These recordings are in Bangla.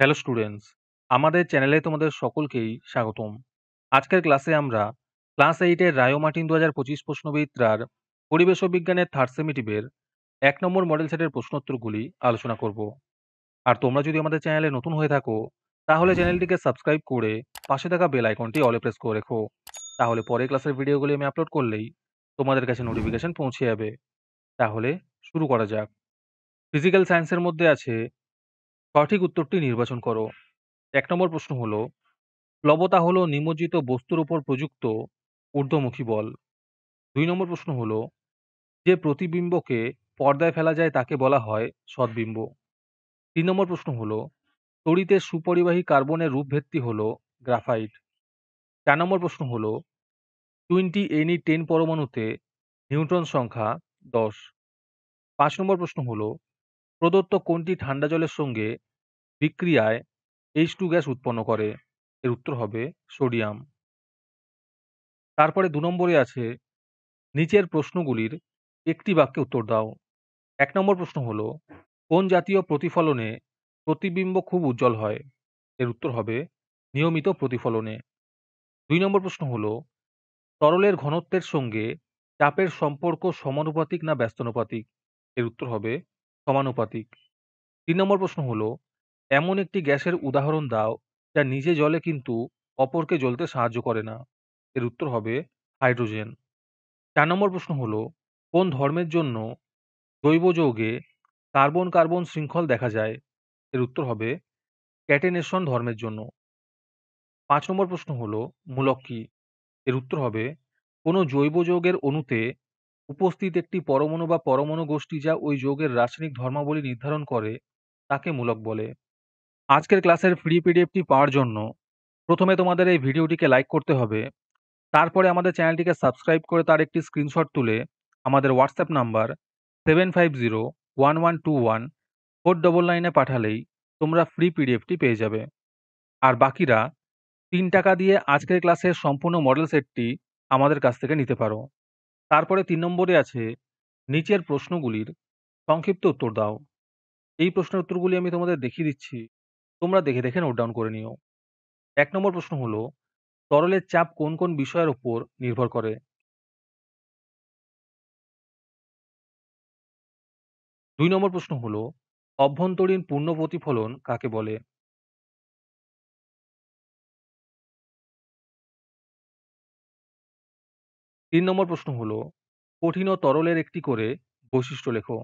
হ্যালো স্টুডেন্টস, আমাদের চ্যানেলে তোমাদের সকলকেই স্বাগতম। আজকের ক্লাসে আমরা ক্লাস 8 এর রায়ো মার্টিন 2025 প্রশ্নবিদ্যার পরিবেশ ও বিজ্ঞানের থার্ড সেমিটিভের 1 নম্বর মডেল সেটের প্রশ্নোত্তরগুলি আলোচনা করব। আর তোমরা যদি আমাদের চ্যানেলে নতুন হয়ে থাকো, তাহলে চ্যানেলটিকে সাবস্ক্রাইব করে পাশে থাকা বেল আইকনটি অলে প্রেস করে রেখো। তাহলে পরের ক্লাসের ভিডিওগুলি আমি আপলোড করলেই তোমাদের কাছে নোটিফিকেশন পৌঁছে যাবে। তাহলে শুরু করা যাক। ফিজিক্যাল সায়েন্সের মধ্যে আছে সঠিক উত্তরটি নির্বাচন করো। 1 নম্বর প্রশ্ন হলো, প্লবতা হলো নিমজ্জিত বস্তুর উপর প্রযুক্ত ঊর্ধ্বমুখী বল। 2 নম্বর প্রশ্ন হলো, যে প্রতিবিম্বকে পর্দায় ফেলা যায় তাকে বলা হয় সদ্বিম্ব। 3 নম্বর প্রশ্ন হলো, তড়িতের সুপরিবাহী কার্বনের রূপভেদটি হলো গ্রাফাইট। 4 নম্বর প্রশ্ন হলো, 20 Ni10 পরমাণুতে নিউট্রন সংখ্যা 10। 5 নম্বর প্রশ্ন হলো, প্রদত্ত কোনটি ঠান্ডা জলের সঙ্গে বিক্রিয়ায় H2 গ্যাস উৎপন্ন করে? এর উত্তর হবে সোডিয়াম। তারপরে 2 নম্বরে আছে, নিচের প্রশ্নগুলির একটি বাক্যে উত্তর দাও। 1 নম্বর প্রশ্ন হলো, কোন জাতীয় প্রতিফলনে প্রতিবিম্ব খুব উজ্জ্বল হয়? এর উত্তর হবে নিয়মিত প্রতিফলনে। 2 নম্বর প্রশ্ন হলো, তরলের ঘনত্বের সঙ্গে চাপের সম্পর্ক সমানুপাতিক না ব্যস্তানুপাতিক? এর উত্তর হবে সমানুপাতিক। 3 নম্বর প্রশ্ন হলো, এমন একটি গ্যাসের উদাহরণ দাও যা নিজে জ্বলে কিন্তু অপরকে জ্বলতে সাহায্য করে না। এর উত্তর হবে হাইড্রোজেন। 4 নম্বর প্রশ্ন হলো, কোন ধর্মের জন্য জৈব যৌগে কার্বন কার্বন শৃঙ্খল দেখা যায়? এর উত্তর হবে ক্যাটেনেশন ধর্মের জন্য। 5 নম্বর প্রশ্ন হলো, মূলক কি? এর উত্তর হবে কোনো জৈব যৌগের অণুতে উপস্থিত একটি পরমাণু বা পরমাণু গোষ্ঠী যা ওই যৌগের রাসায়নিক ধর্মাবলী নির্ধারণ করে তাকে মূলক বলে। আজকের ক্লাসের ফ্রি পিডিএফটি পাওয়ার জন্য প্রথমে তোমাদের এই ভিডিওটিকে লাইক করতে হবে। তারপরে আমাদের চ্যানেলটিকে সাবস্ক্রাইব করে তার একটি স্ক্রিনশট তুলে আমাদের হোয়াটসঅ্যাপ নাম্বার 7501121499 পাঠালেই তোমরা ফ্রি পিডিএফটি পেয়ে যাবে। আর বাকিরা 3 টাকা দিয়ে আজকের ক্লাসের সম্পূর্ণ মডেল সেটটি আমাদের কাছ থেকে নিতে পারো। তারপরে 3 নম্বরে আছে, নিচের প্রশ্নগুলির সংক্ষিপ্ত উত্তর দাও। এই প্রশ্নের উত্তরগুলি আমি তোমাদের দেখিয়ে দিচ্ছি, তোমরা দেখে দেখে নোট ডাউন করে নিও। 1 নম্বর প্রশ্ন হলো, তরলের চাপ কোন কোন বিষয়ের উপর নির্ভর করে? 2 নম্বর প্রশ্ন হলো, অভ্যন্তরীণ পূর্ণ প্রতিফলন কাকে বলে? 3 নম্বর প্রশ্ন হলো, কঠিন ও তরলের একটি করে বৈশিষ্ট্য লেখো।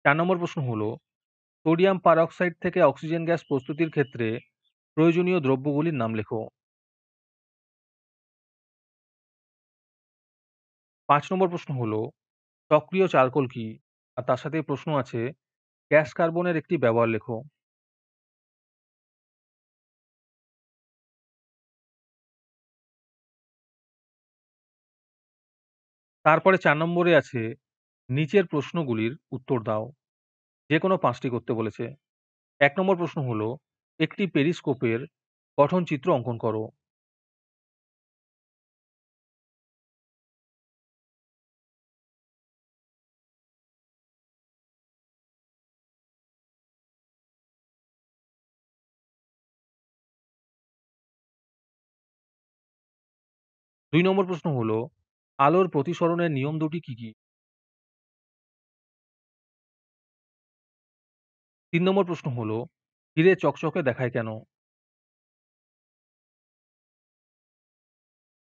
4 নম্বর প্রশ্ন হলো, সোডিয়াম পারঅক্সাইড থেকে অক্সিজেন গ্যাস প্রস্তুতির ক্ষেত্রে প্রয়োজনীয় দ্রব্যগুলির নাম লেখো। 5 নম্বর প্রশ্ন হলো, সক্রিয় চারকোল কি? আর তার সাথে প্রশ্ন আছে, গ্যাস কার্বনের একটি ব্যবহার লেখো। তারপরে 4 নম্বরে আছে, নিচের প্রশ্নগুলির উত্তর দাও। যে কোনো 5টি করতে বলেছে। 1 নম্বর প্রশ্ন হলো, একটি পেরিস্কোপের গঠন চিত্র অঙ্কন করো। 2 নম্বর প্রশ্ন হলো, আলোর প্রতিসরণের নিয়ম দুটি কি কি? 3 নম্বর প্রশ্ন হলো, হিরে চকচকে দেখায় কেন?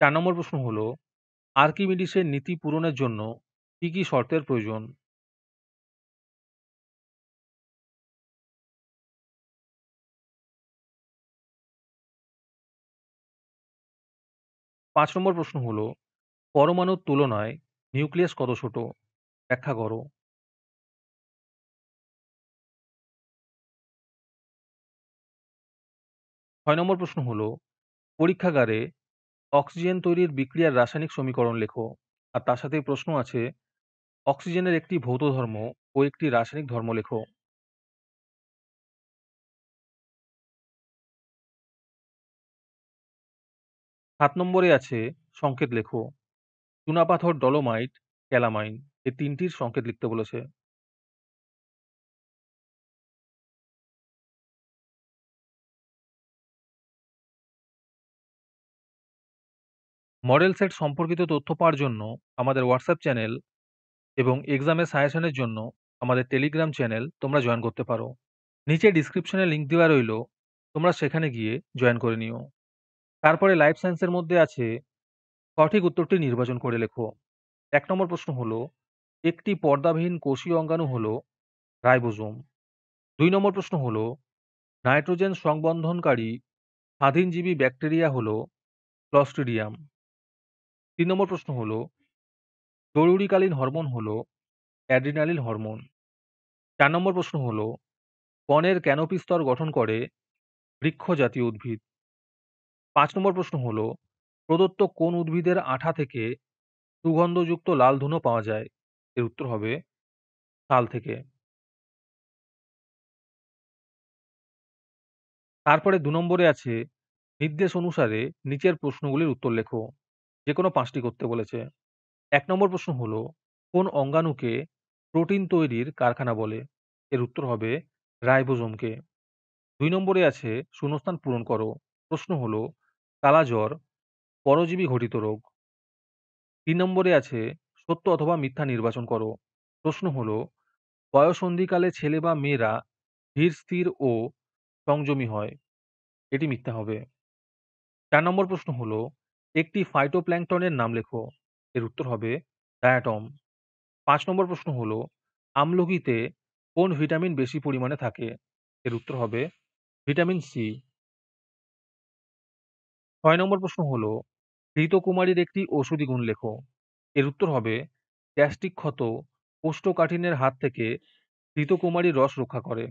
4 নম্বর প্রশ্ন হলো, আর্কিমিডিসের নীতি পূরণের জন্য কি কি শর্তের প্রয়োজন? 5 নম্বর প্রশ্ন হলো, পরমাণুর তুলনায় নিউক্লিয়াস কত ছোট? ব্যাখ্যা করো। 6 নম্বর প্রশ্ন হলো, পরীক্ষাগারে অক্সিজেন তৈরির বিক্রিয়ার রাসায়নিক সমীকরণ লেখো। আর তার সাথেই প্রশ্ন আছে, অক্সিজেনের একটি ভৌত ধর্ম ও একটি রাসায়নিক ধর্ম লেখো। 7 নম্বরে আছে, সংকেত লেখো। চুনাপাথর, ডলোমাইট, ক্যালামাইন। এই ৩ টির সংকেত লিখতে বলেছে। মডেল সেট সম্পর্কিত তথ্য পাওয়ার জন্য আমাদের হোয়াটসঅ্যাপ চ্যানেল এবং এক্সামের সাজেশনের জন্য আমাদের টেলিগ্রাম চ্যানেল তোমরা জয়েন করতে পারো। নিচে ডেসক্রিপশনে লিংক দেওয়া রইলো, তোমরা সেখানে গিয়ে জয়েন করে নিও। তারপরে লাইফ সায়েন্সের মধ্যে আছে সঠিক উত্তরটি নির্বাচন করে লেখো। ১ নম্বর প্রশ্ন হলো, একটি পর্দাবিহীন কোষীয় অঙ্গাণু হলো রাইবোজোম। ২ নম্বর প্রশ্ন হলো, নাইট্রোজেন সংবন্ধনকারী স্বাধীনজীবী ব্যাকটেরিয়া হলো ক্লস্ট্রিডিয়াম। ৩ নম্বর প্রশ্ন হলো, জরুরিকালীন হরমোন হলো অ্যাড্রিনালিন হরমোন। ৪ নম্বর প্রশ্ন হলো, বনের ক্যানোপি স্তর গঠন করে বৃক্ষ জাতীয় উদ্ভিদ। ৫ নম্বর প্রশ্ন হলো, প্রদত্ত কোন উদ্ভিদের আঠা থেকে সুগন্ধযুক্ত লাল ধুনো পাওয়া যায়? এর উত্তর হবে তাল থেকে। তারপরে ২ নম্বরে আছে, নির্দেশ অনুসারে নিচের প্রশ্নগুলির উত্তর লেখো। যেকোনো ৫ টি করতে বলেছে। ১ নম্বর প্রশ্ন হলো, কোন অঙ্গাণুকে প্রোটিন তৈরির কারখানা বলে? এর উত্তর হবে রাইবোজোমকে। ২ নম্বরে আছে, শূন্যস্থান পূরণ করো। প্রশ্ন হলো, কালাজ্বর পরজীবী ঘটিত রোগ। ৩ নম্বরে আছে, সত্য অথবা মিথ্যা নির্বাচন করো। প্রশ্ন হলো, বয়ঃসন্ধিকালে ছেলে বা মেয়েরা ধীর স্থির ও সংযমী হয়। এটি মিথ্যা হবে। ৪ নম্বর প্রশ্ন হলো, একটি ফাইটোপ্ল্যাঙ্কটনের নাম লেখো। এর উত্তর হবে ডায়াটম। ৫ নম্বর প্রশ্ন হলো, আমলকিতে কোন ভিটামিন বেশি পরিমাণে থাকে? এর উত্তর হবে ভিটামিন সি। ৬ নম্বর প্রশ্ন হলো, ঘৃতকুমারীর একটি ঔষধি গুণ লেখো। এর উত্তর হবে গ্যাস্ট্রিক ক্ষত কোষ্ঠকাঠিন্যের হাত থেকে ঘৃতকুমারীর রস রক্ষা করে।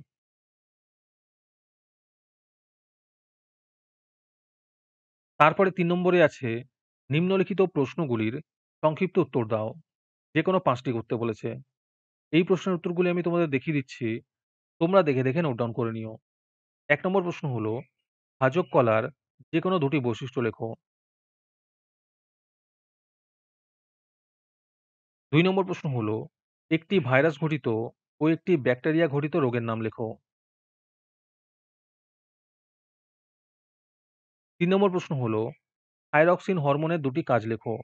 তারপরে ৩ নম্বরে আছে, নিম্নলিখিত প্রশ্নগুলির সংক্ষিপ্ত উত্তর দাও। যেকোনো ৫ টি করতে বলেছে। এই প্রশ্নের উত্তরগুলি আমি তোমাদের দেখিয়ে দিচ্ছি। তোমরা দেখে, দেখে নোট ডাউন করে নিও। ১ নম্বর প্রশ্ন হলো, ভাজক কলার যেকোনো ২ টি বৈশিষ্ট্য লেখো। ২ নম্বর প্রশ্ন হলো, একটি ভাইরাস ঘটিত ও একটি ব্যাকটেরিয়া ঘটিত রোগের নাম লেখো। ৩ নম্বর প্রশ্ন হলো, থাইরক্সিন হরমোনের ২ টি কাজ লেখো।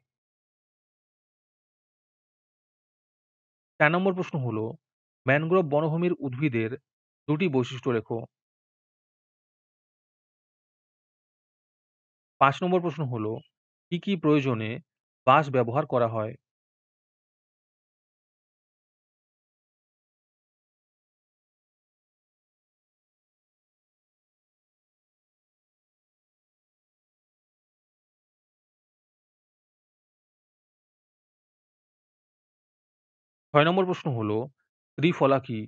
৪ নম্বর প্রশ্ন হলো, ম্যানগ্রোভ বনভূমির উদ্ভিদের ২ টি বৈশিষ্ট্য লেখো। ৫ নম্বর প্রশ্ন হলো, কি, কি প্রয়োজনে বাঁশ ব্যবহার করা হয়? ৬ নম্বর প্রশ্ন হলো, ত্রিফলা কি?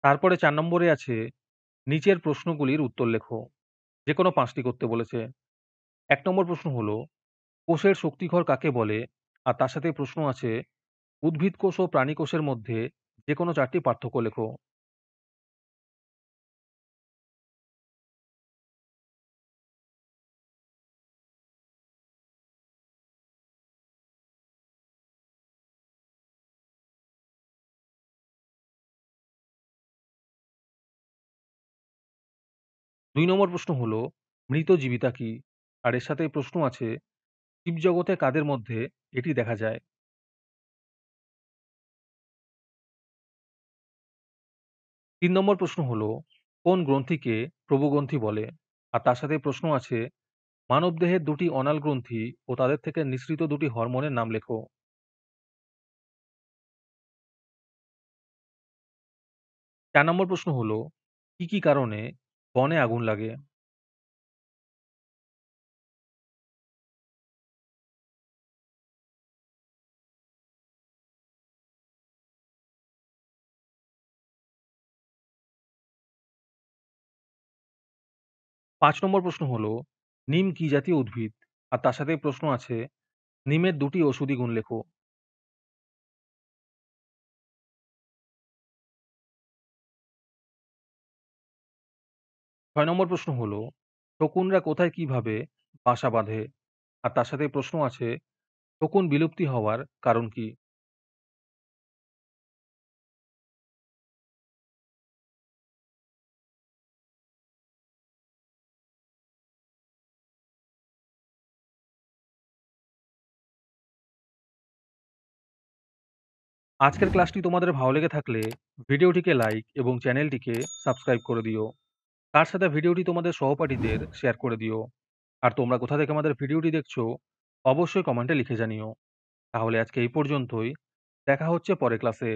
তারপরে ৪ নম্বরে আছে, নিচের প্রশ্নগুলির উত্তর লেখো। যেকোনো ৫ টি করতে বলেছে। ১ নম্বর প্রশ্ন হলো, কোষের শক্তিঘর কাকে বলে? আর তার সাথে প্রশ্ন আছে, উদ্ভিদ কোষ ও প্রাণী কোষের মধ্যে যেকোনো ৪ টি পার্থক্য লেখো। ২ নম্বর প্রশ্ন হলো, মৃত জীবিতা কি? আর এর সাথে প্রশ্ন আছে, জীবজগতে কাদের মধ্যে এটি দেখা যায়? ৩ নম্বর প্রশ্ন হলো, কোন গ্রন্থিকে প্রভুগ্রন্থি বলে? আর তার সাথে প্রশ্ন আছে, মানবদেহের ২ টি অনাল গ্রন্থি ও তাদের থেকে নিঃসৃত ২ টি হরমোনের নাম লেখো। ৪ নম্বর প্রশ্ন হলো, কি, কি কারণে বনে আগুন লাগে? ৫ নম্বর প্রশ্ন হলো, নিম কি জাতীয় উদ্ভিদ? আর তার সাথে প্রশ্ন আছে, নিমের ২ টি ঔষধি গুণ লেখো। ৬ নম্বর প্রশ্ন হলো, শকুনরা কোথায় কিভাবে বাসা বাঁধে? আর তার সাথে প্রশ্ন আছে, শকুন বিলুপ্তি হওয়ার কারণ কি? আজকের ক্লাসটি তোমাদের ভালো লেগে থাকলে ভিডিওটিকে লাইক এবং চ্যানেলটিকে সাবস্ক্রাইব করে দিও। তার সাথে ভিডিওটি তোমাদের সহপাঠীদের শেয়ার করে দিও। আর তোমরা কোথা থেকে আমাদের ভিডিওটি দেখছো অবশ্যই কমেন্টে লিখে জানিও। তাহলে আজকে এই পর্যন্তই। দেখা হচ্ছে পরের ক্লাসে।